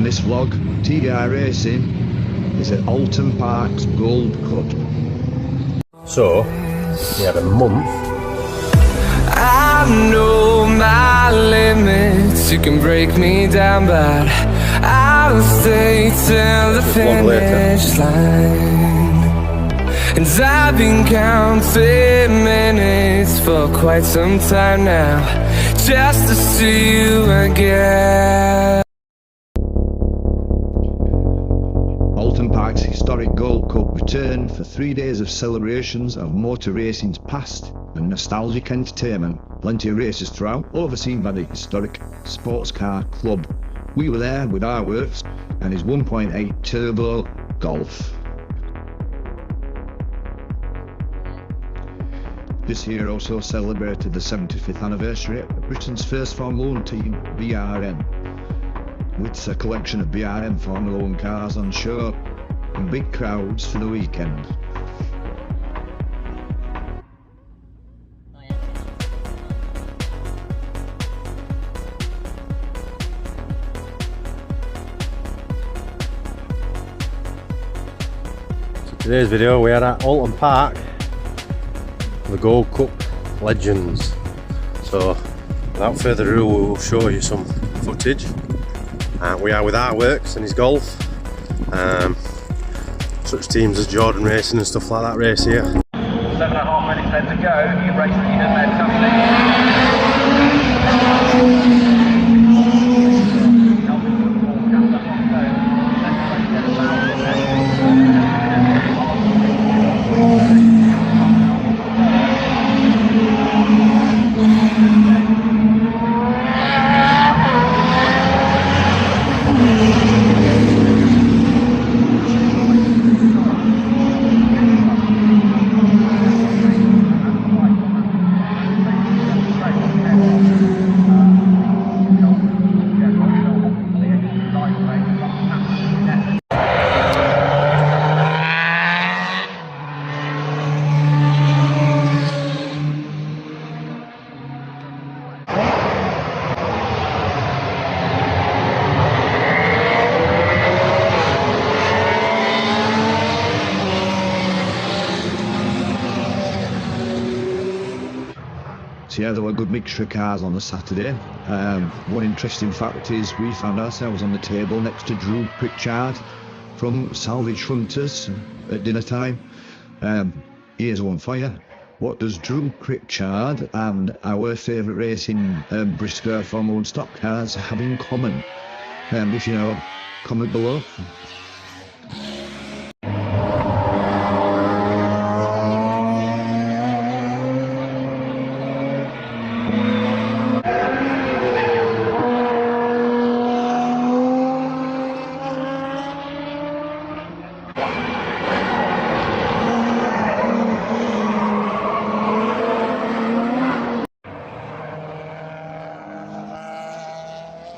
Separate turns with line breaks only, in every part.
this vlog, TDI Racing is at Oulton Park's Gold Cup.
So, we had a month.
I know my limits, you can break me down, but I'll stay till the finish line. And I've been counting minutes for quite some time now, just to see you again.
Oulton Park's historic Gold Cup returned for 3 days of celebrations of motor racing's past and nostalgic entertainment. Plenty of races throughout, overseen by the historic sports car club. We were there with R-werks and his 1.8 turbo Golf. This year also celebrated the 75th anniversary of Britain's first Formula 1 team, BRM, with a collection of BRM Formula 1 cars on show and big crowds for the weekend.
So today's video, we are at Oulton Park, the Gold Cup Legends. So without further ado, we will show you some footage. We are with R-werks and his Golf. Such teams as Jordan Racing and stuff like that race here.
7.5 minutes then to go. You race leader fantastic.
So yeah, there were a good mixture of cars on the Saturday. One interesting fact is we found ourselves on the table next to Drew Pritchard from Salvage Hunters at dinner time. Ears on fire. What does Drew Pritchard and our favourite racing Briscoe Formula 1 stock cars have in common? If you know, comment below.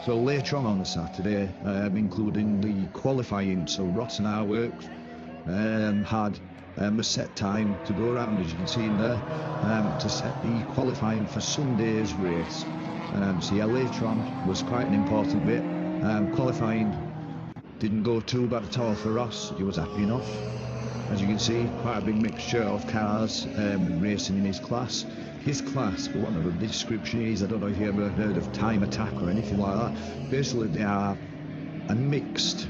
So later on the Saturday, including the qualifying, so Ross and R-werks had a set time to go around, as you can see in there, to set the qualifying for Sunday's race. So yeah, later on was quite an important bit. Qualifying didn't go too bad at all for Ross. He was happy enough. As you can see, quite a big mixture of cars racing in his class. His class, for whatever the description is, I don't know if you ever heard of time attack or anything like that. Basically, they are a mixed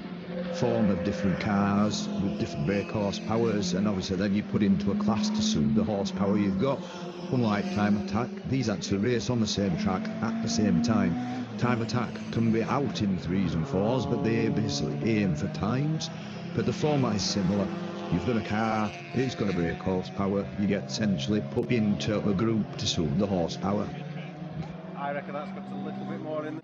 form of different cars with different brake horsepowers, and obviously then you put into a class to suit the horsepower you've got. Unlike time attack, these actually race on the same track at the same time. Time attack can be out in 3s and 4s, but they basically aim for times. But the format is similar. You've got a car, it's got a brake horsepower, you get essentially put into a group to suit the horsepower.
I reckon that's got a little bit more in there.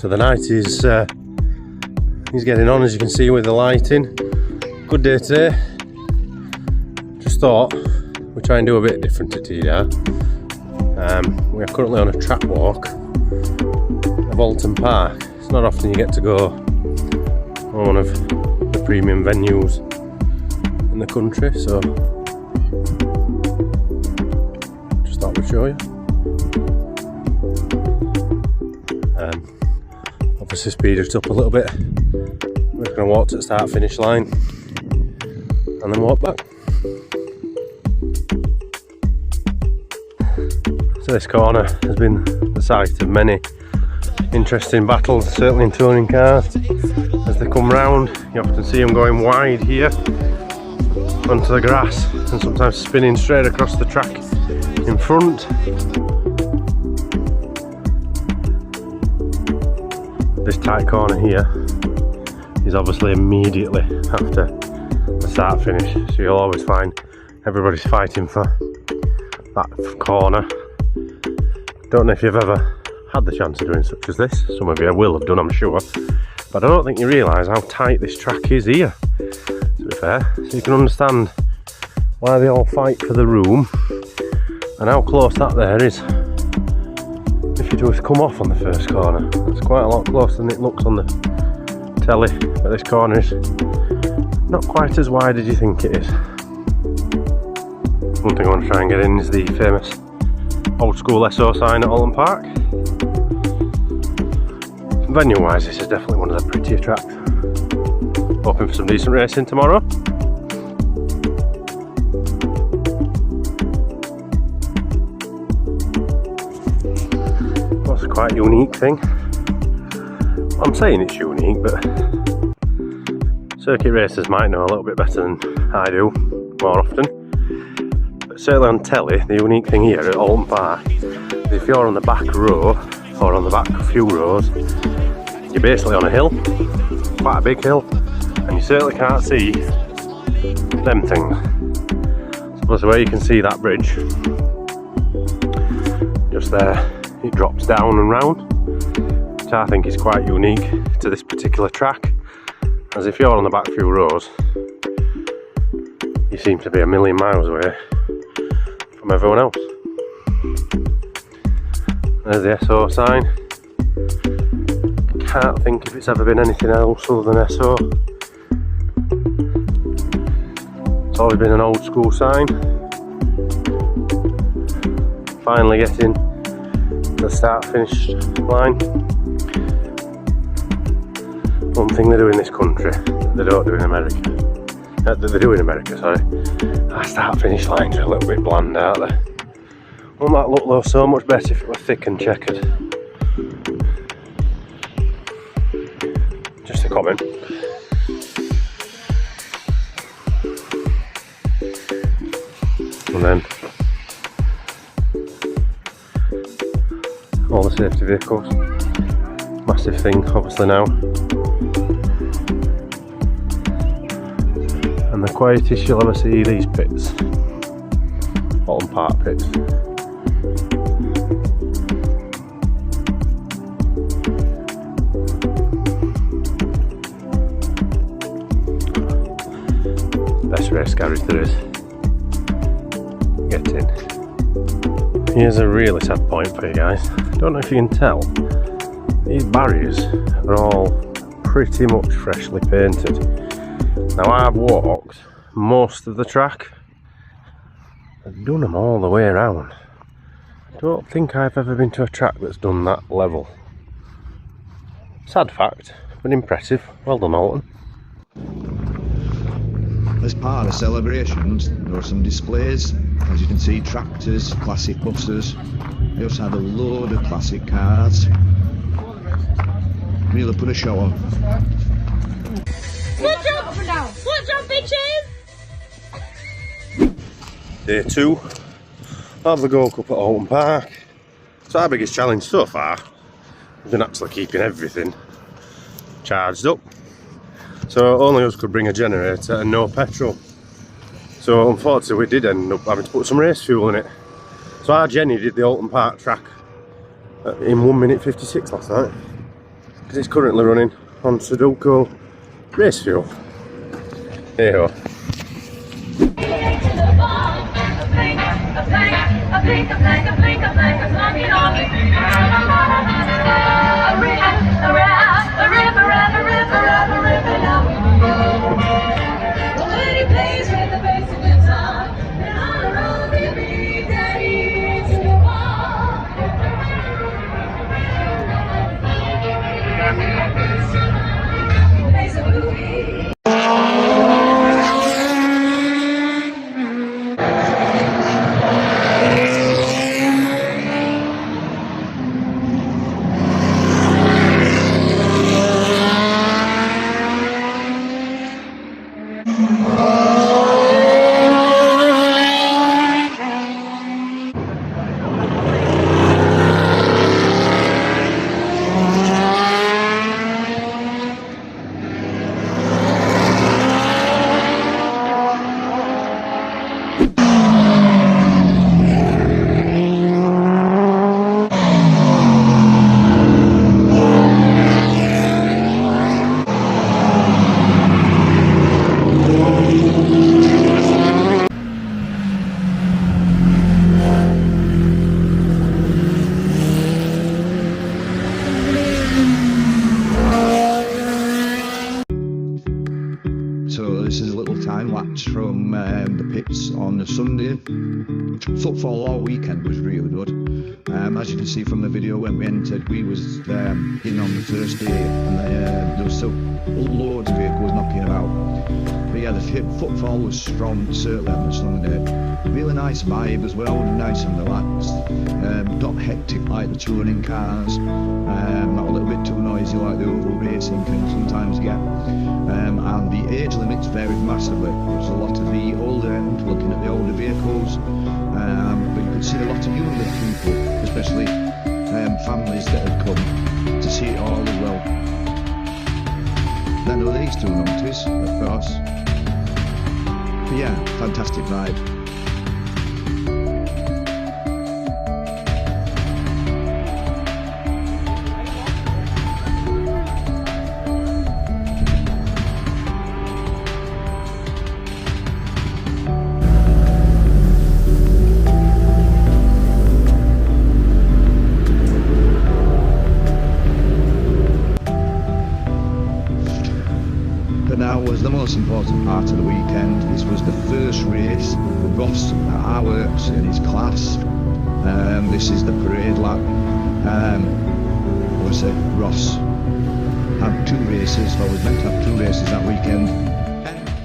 So the night is he's getting on, as you can see, with the lighting. Good day today. Just thought we'd try and do a bit different at TDR. We are currently on a track walk of Oulton Park. It's not often you get to go on one of the premium venues in the country, so just thought we'd show you. Obviously speed it up a little bit. We're going to walk to the start finish line and then walk back. So this corner has been the site of many interesting battles, certainly in touring cars. As they come round, you often see them going wide here onto the grass and sometimes spinning straight across the track in front. This tight corner here is obviously immediately after the start finish, so you'll always find everybody's fighting for that corner. Don't know if you've ever had the chance of doing such as this. Some of you will have done, I'm sure, but I don't think you realise how tight this track is here, to be fair. So you can understand why they all fight for the room and how close that there is. If you just come off on the first corner, it's quite a lot closer than it looks on the telly, but this corner is not quite as wide as you think it is. One thing I want to try and get in is the famous old school SO sign at Oulton Park. Venue wise, this is definitely one of the prettier tracks. Hoping for some decent racing tomorrow. That's a quite unique thing. I'm saying it's unique, but circuit racers might know a little bit better than I do more often. But certainly on telly, the unique thing here at Oulton Park is if you're on the back row, or on the back few rows, you're basically on a hill, quite a big hill, and you certainly can't see them things. So the way you can see that bridge, just there, it drops down and round, which I think is quite unique to this particular track, as if you're on the back few rows, you seem to be a million miles away from everyone else. There's the SO sign. Can't think if it's ever been anything else other than SO. It's always been an old school sign. Finally getting to the start finish line. One thing they do in this country that they don't do in America. That they do in America, sorry. Our start finish lines are a little bit bland, aren't they? Wouldn't that look though so much better if it were thick and checkered? Just a comment. And then all the safety vehicles. Massive thing obviously now. And the quietest you'll ever see these pits. Oulton Park pits. Best race garage there is. Get in. Here's a really sad point for you guys. Don't know if you can tell, these barriers are all pretty much freshly painted. Now I've walked most of the track, I've done them all the way around. I don't think I've ever been to a track that's done that level. Sad fact, but impressive. Well done, Oulton.
As part of celebrations, there are some displays. As you can see, tractors, classic buses. They also had a load of classic cars. Really put a show on.
What's up, bitches?
Day 2 of the Gold Cup at Oulton Park. So our biggest challenge so far has been actually keeping everything charged up. So only us could bring a generator and no petrol. So unfortunately we did end up having to put some race fuel in it. So our Jenny did the Oulton Park track in 1 minute 56 last night. because it's currently running on Sudoku race fuel. There you go.
So this is a little time lapse from the pits on the Sunday. Footfall all weekend was really good. As you can see from the video, when we entered, we was in on the first day, and there was still loads of vehicles knocking about. But yeah, the footfall was strong, certainly on the Sunday. Really nice vibe as well, nice and relaxed. Not hectic like the touring cars, not a little bit too noisy like the oval racing can sometimes get. And the age limits varied massively. There was a lot of the older end looking at the older vehicles, but you could see a lot of younger people, especially families that had come to see it all as well. Then there were these two numpties, of course. But yeah, fantastic vibe. Now was the most important part of the weekend. This was the first race for Ross at R-werks in his class. This is the parade lap. Ross had two races, or was meant to have two races that weekend.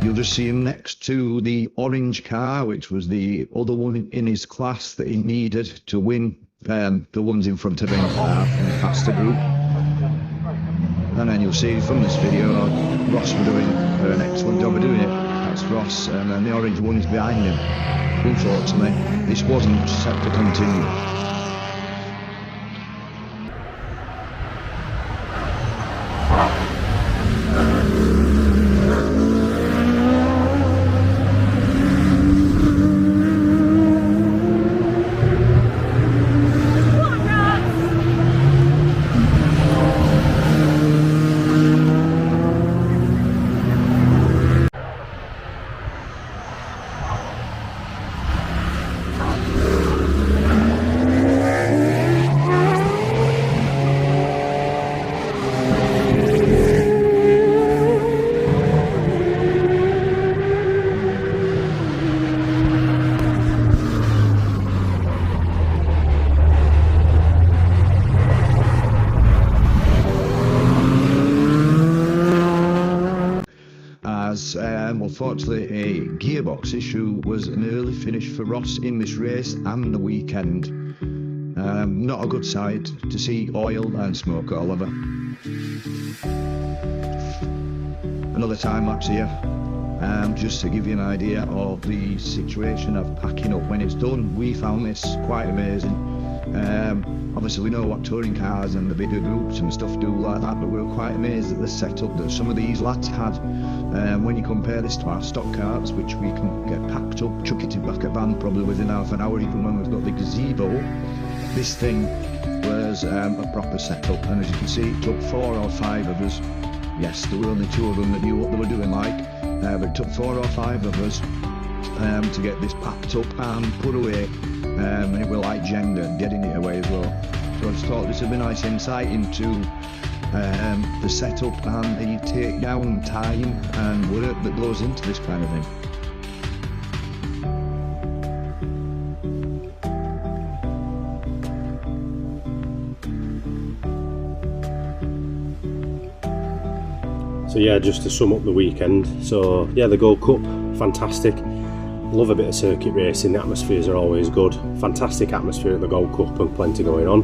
You'll just see him next to the orange car, which was the other one in his class that he needed to win the ones in front of him from the faster group. And then you'll see from this video, Ross were doing an excellent job of doing it. That's Ross, and then the orange one is behind him. Unfortunately, this wasn't set to continue. Unfortunately, a gearbox issue was an early finish for Ross in this race and the weekend. Not a good sight to see oil and smoke all over. Another time lapse here, just to give you an idea of the situation of packing up when it's done. We found this quite amazing. Obviously we know what touring cars and the bigger groups and stuff do like that, but we were quite amazed at the setup that some of these lads had. When you compare this to our stock cars, which we can get packed up, chuck it in back of van probably within half an hour, even when we've got the gazebo, this thing was a proper setup, and as you can see, it took 4 or 5 of us. Yes, there were only 2 of them that knew what they were doing like, but it took 4 or 5 of us to get this packed up and put away, and it was like Jenga, getting it away as well. So I just thought this would be a nice insight into the setup and the takedown time and work that goes into this kind of thing.
So yeah, just to sum up the weekend, so yeah, the Gold Cup, fantastic. Love a bit of circuit racing, the atmospheres are always good. Fantastic atmosphere at the Gold Cup and plenty going on.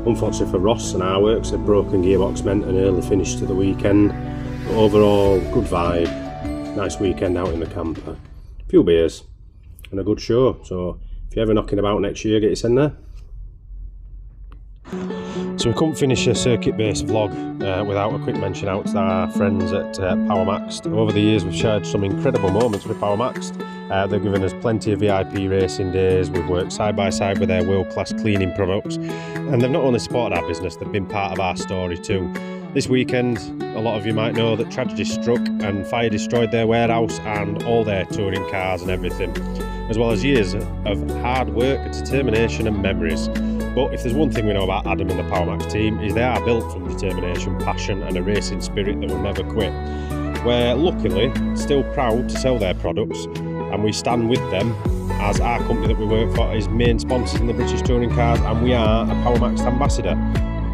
Unfortunately for Ross and R-werks, a broken gearbox meant an early finish to the weekend. But overall, good vibe, nice weekend out in the camper. A few beers and a good show, so if you're ever knocking about next year, get your send there. So we couldn't finish a circuit-based vlog without a quick mention out to our friends at POWERMAXED. Over the years we've shared some incredible moments with POWERMAXED. They've given us plenty of VIP racing days, we've worked side by side with their world-class cleaning products, and they've not only supported our business, they've been part of our story too. This weekend, a lot of you might know that tragedy struck and fire destroyed their warehouse and all their touring cars and everything, as well as years of hard work, determination and memories. But if there's one thing we know about Adam and the POWERMAXED team, is they are built from determination, passion and a racing spirit that will never quit. We're luckily still proud to sell their products, and we stand with them as our company that we work for is main sponsors in the British touring cars, and we are a POWERMAXED ambassador.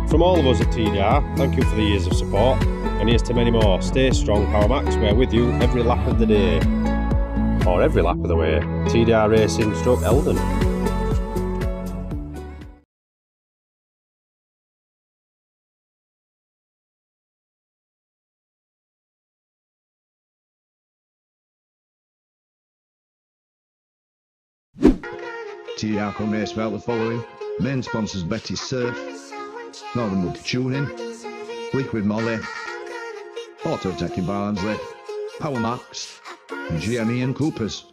From all of us at TDR, thank you for the years of support, and here's to many more. Stay strong, POWERMAXED, we're with you every lap of the day, or every lap of the way. TDR Racing / Eldon.
TDR Come Race Well the following. Main sponsors Betty's Surf, Northern Wood Tuning, Liquid Molly, Autotech in Barnsley, POWERMAXED, and GME and Coopers.